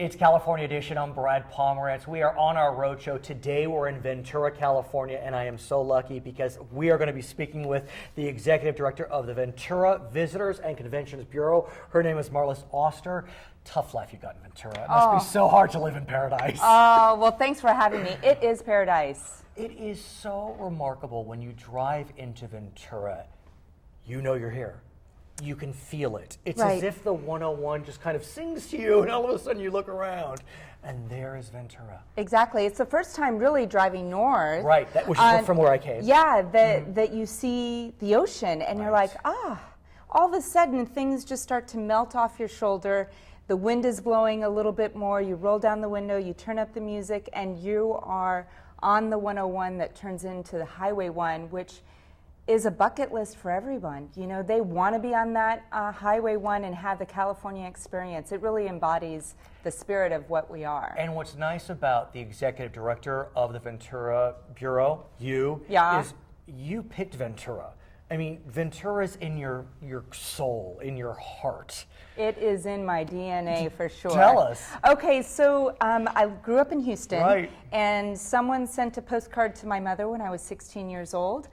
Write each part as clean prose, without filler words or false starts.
It's California Edition. I'm Brad Pomerance. We are on our roadshow. Today we're in Ventura, California, and I am so lucky because we are going to be speaking with the Executive Director of the Ventura Visitors and Conventions Bureau. Her name is Marlyss Auster. Tough life you got in Ventura. It must be so hard to live in paradise. Oh, well, thanks for having me. It is paradise. It is so remarkable when you drive into Ventura. You know you're here. You can feel it. It's as if the 101 just kind of sings to you, and all of a sudden you look around, and there is Ventura. Exactly. It's the first time really driving north. Right, which is from where I came. Yeah, that you see the ocean, and you're like, all of a sudden things just start to melt off your shoulder. The wind is blowing a little bit more. You roll down the window, you turn up the music, and you are on the 101 that turns into the Highway 1, which is a bucket list for everyone. You know, they want to be on that Highway 1 and have the California experience. It really embodies the spirit of what we are. And what's nice about the Executive Director of the Ventura Bureau, is you picked Ventura. I mean, Ventura's in your soul, in your heart. It is in my DNA for sure. Tell us. Okay, so I grew up in Houston, Right. and someone sent a postcard to my mother when I was 16 years old.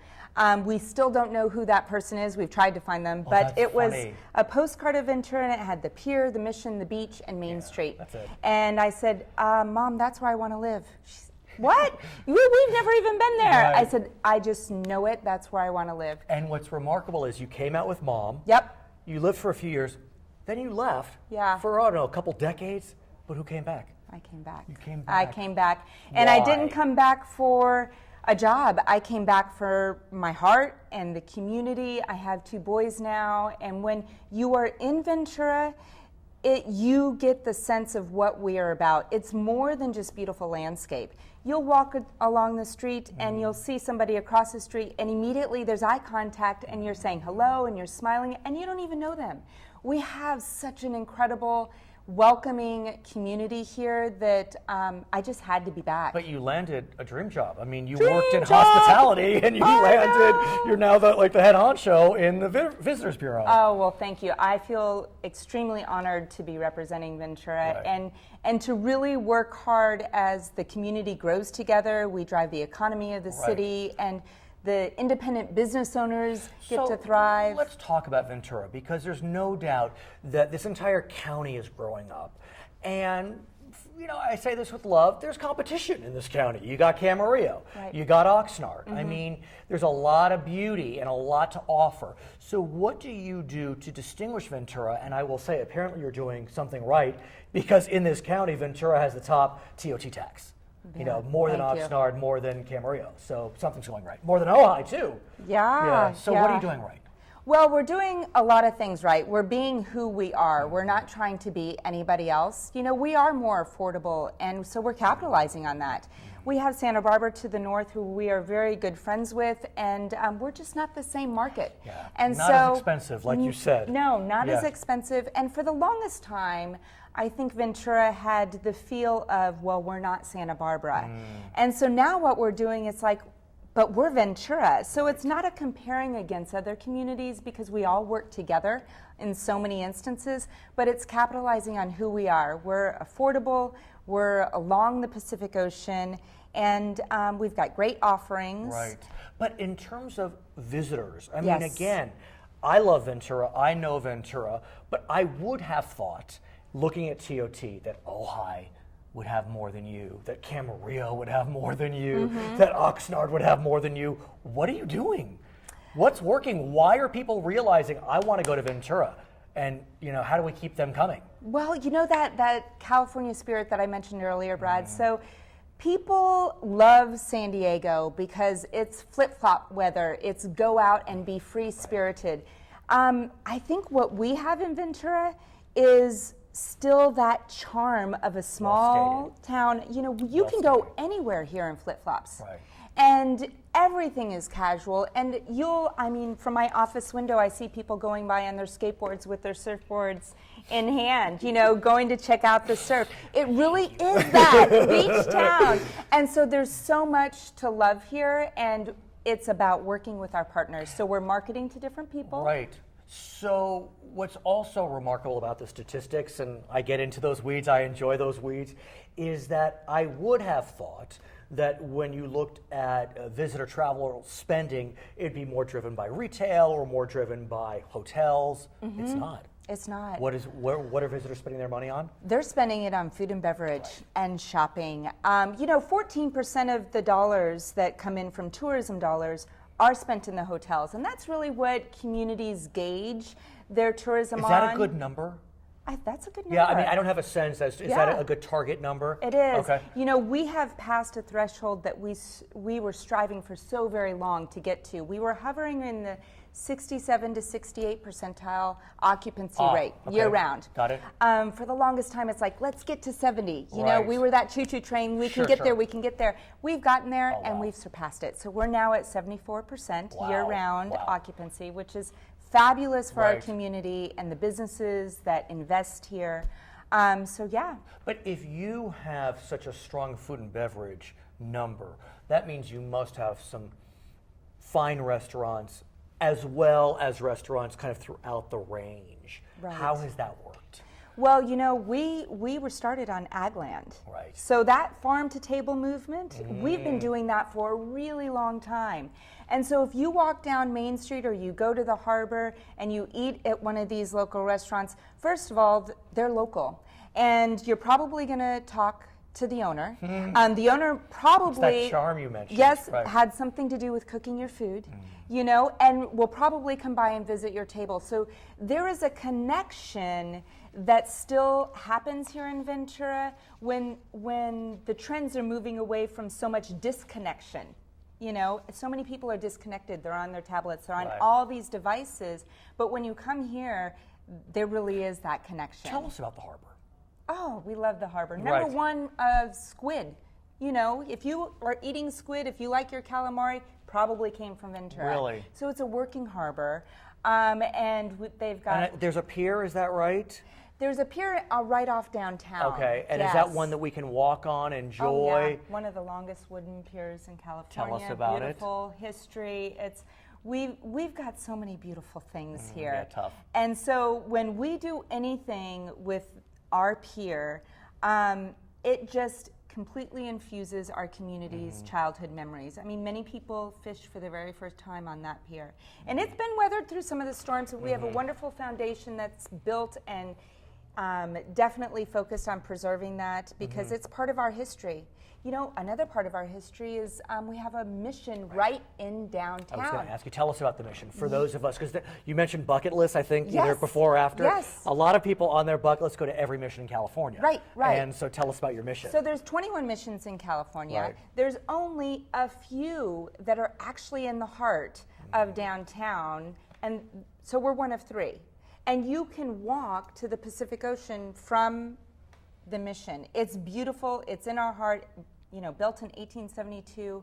We still don't know who that person is. We've tried to find them, but it was a postcard of Ventura, and it had the pier, the mission, the beach, and Main Street. That's it. And I said, Mom, that's where I want to live. She said, what? We've never even been there. Right. I said, I just know it. That's where I want to live. And what's remarkable is you came out with Mom. Yep. You lived for a few years. Then you left for, I don't know, a couple decades. But who came back? I came back. You came back. I came back. And I didn't come back for a job. I came back for my heart and the community. I have 2 boys now. And when you are in Ventura, you get the sense of what we are about. It's more than just beautiful landscape. You'll walk along the street and you'll see somebody across the street, and immediately there's eye contact, and you're saying hello and you're smiling, and you don't even know them. We have such an incredible, welcoming community here that I just had to be back. But you landed a dream job. I mean, you worked in hospitality, and you you're now the head honcho in the Visitors Bureau. Oh, well, thank you. I feel extremely honored to be representing Ventura and to really work hard as the community grows together. We drive the economy of the city, and the independent business owners get to thrive. Let's talk about Ventura, because there's no doubt that this entire county is growing up. And, you know, I say this with love, there's competition in this county. You got Camarillo, you got Oxnard. I mean, there's a lot of beauty and a lot to offer. So what do you do to distinguish Ventura? And I will say, apparently you're doing something right, because in this county, Ventura has the top TOT tax. You know, more than Oxnard, more than Camarillo. So something's going right. More than Ojai, too. So what are you doing right? Well, we're doing a lot of things right. We're being who we are. We're not trying to be anybody else. You know, we are more affordable, and so we're capitalizing on that. We have Santa Barbara to the north, who we are very good friends with, and we're just not the same market. And not as expensive, like you said. No, not as expensive. And for the longest time, I think Ventura had the feel of, well, we're not Santa Barbara. And so now what we're doing is like, but we're Ventura. So it's not a comparing against other communities, because we all work together in so many instances, but it's capitalizing on who we are. We're affordable, we're along the Pacific Ocean, and we've got great offerings. Right. But in terms of visitors, I mean, again, I love Ventura, I know Ventura, but I would have thought, looking at TOT, that Ojai would have more than you, that Camarillo would have more than you, that Oxnard would have more than you. What are you doing? What's working? Why are people realizing, I want to go to Ventura? And, you know, how do we keep them coming? Well, you know that California spirit that I mentioned earlier, Brad. So people love San Diego because it's flip-flop weather. It's go out and be free-spirited. I think what we have in Ventura is still that charm of a small town. You know, you can go anywhere here in flip-flops. And everything is casual. And I mean, from my office window, I see people going by on their skateboards with their surfboards in hand, you know, going to check out the surf. It really is that beach town. And so there's so much to love here, and it's about working with our partners. So we're marketing to different people. Right. So what's also remarkable about the statistics, and I get into those weeds, I enjoy those weeds, is that I would have thought that when you looked at visitor travel spending, it'd be more driven by retail or more driven by hotels. It's not. It's not. What are visitors spending their money on? They're spending it on food and beverage and shopping. 14% of the dollars that come in from tourism dollars are spent in the hotels, and that's really what communities gauge their tourism on. Is that a good number? That's a good number. Yeah, I mean, I don't have a sense as to, is that a good target number? It is. Okay. We have passed a threshold that we were striving for so very long to get to. We were hovering in the 67 to 68 percentile occupancy rate year round. Got it. For the longest time, it's like, let's get to 70. Right. We were that choo-choo train. We can get there. We can get there. We've gotten there, and we've surpassed it. So we're now at 74% year-round occupancy, which is fabulous for our community and the businesses that invest here. But if you have such a strong food and beverage number, that means you must have some fine restaurants as well as restaurants kind of throughout the range. Right. How has that worked? Well, we were started on ag land. Right. So that farm to table movement, we've been doing that for a really long time. And so if you walk down Main Street or you go to the harbor and you eat at one of these local restaurants, first of all, they're local. And you're probably going to talk to the owner. The owner probably... It's that charm you mentioned. Yes, had something to do with cooking your food, and will probably come by and visit your table. So there is a connection that still happens here in Ventura when the trends are moving away from so much disconnection. So many people are disconnected. They're on their tablets. They're on all these devices. But when you come here, there really is that connection. Tell us about the harbor. Oh, we love the harbor. Number one, squid. If you are eating squid, if you like your calamari, probably came from Ventura. Really? So it's a working harbor, and they've got... And there's a pier, is that right? There's a pier right off downtown. Okay, and is that one that we can walk on, enjoy? Oh, yeah. One of the longest wooden piers in California. Tell us about Beautiful history. We've got so many beautiful things here. Yeah, tough. And so when we do anything with our pier, it just completely infuses our community's childhood memories. I mean, many people fish for the very first time on that pier. And it's been weathered through some of the storms, but we have a wonderful foundation that's built and definitely focused on preserving that because it's part of our history. Another part of our history is we have a mission right in downtown. I was going to ask you, tell us about the mission for those of us, because you mentioned bucket lists, I think, either before or after. Yes. A lot of people on their bucket list go to every mission in California. Right. And so tell us about your mission. So there's 21 missions in California. There's only a few that are actually in the heart of downtown, and so we're one of 3. And you can walk to the Pacific Ocean from the mission. It's beautiful. It's in our heart. Built in 1872.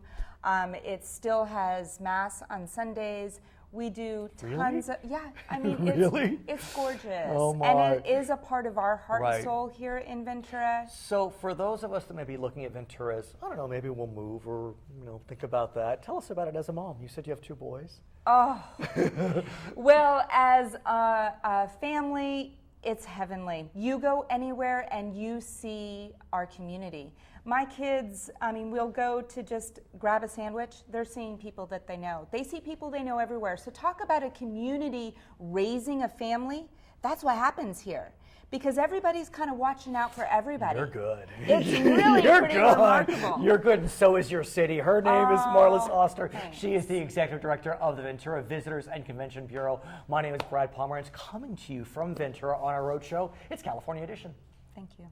It still has mass on Sundays. We do tons of, it's gorgeous. Oh my. And it is a part of our heart and soul here in Ventura. So for those of us that may be looking at Ventura as, I don't know, maybe we'll move or think about that. Tell us about it as a mom. You said you have 2 boys. Oh, well, as a family, it's heavenly. You go anywhere and you see our community. My kids, we'll go to just grab a sandwich. They're seeing people that they know. They see people they know everywhere. So talk about a community raising a family. That's what happens here. Because everybody's kind of watching out for everybody. You're good. It's really pretty remarkable. You're good, and so is your city. Her name is Marlyss Auster. Thanks. She is the Executive Director of the Ventura Visitors and Convention Bureau. My name is Brad Pomerance, coming to you from Ventura on our roadshow. It's California Edition. Thank you.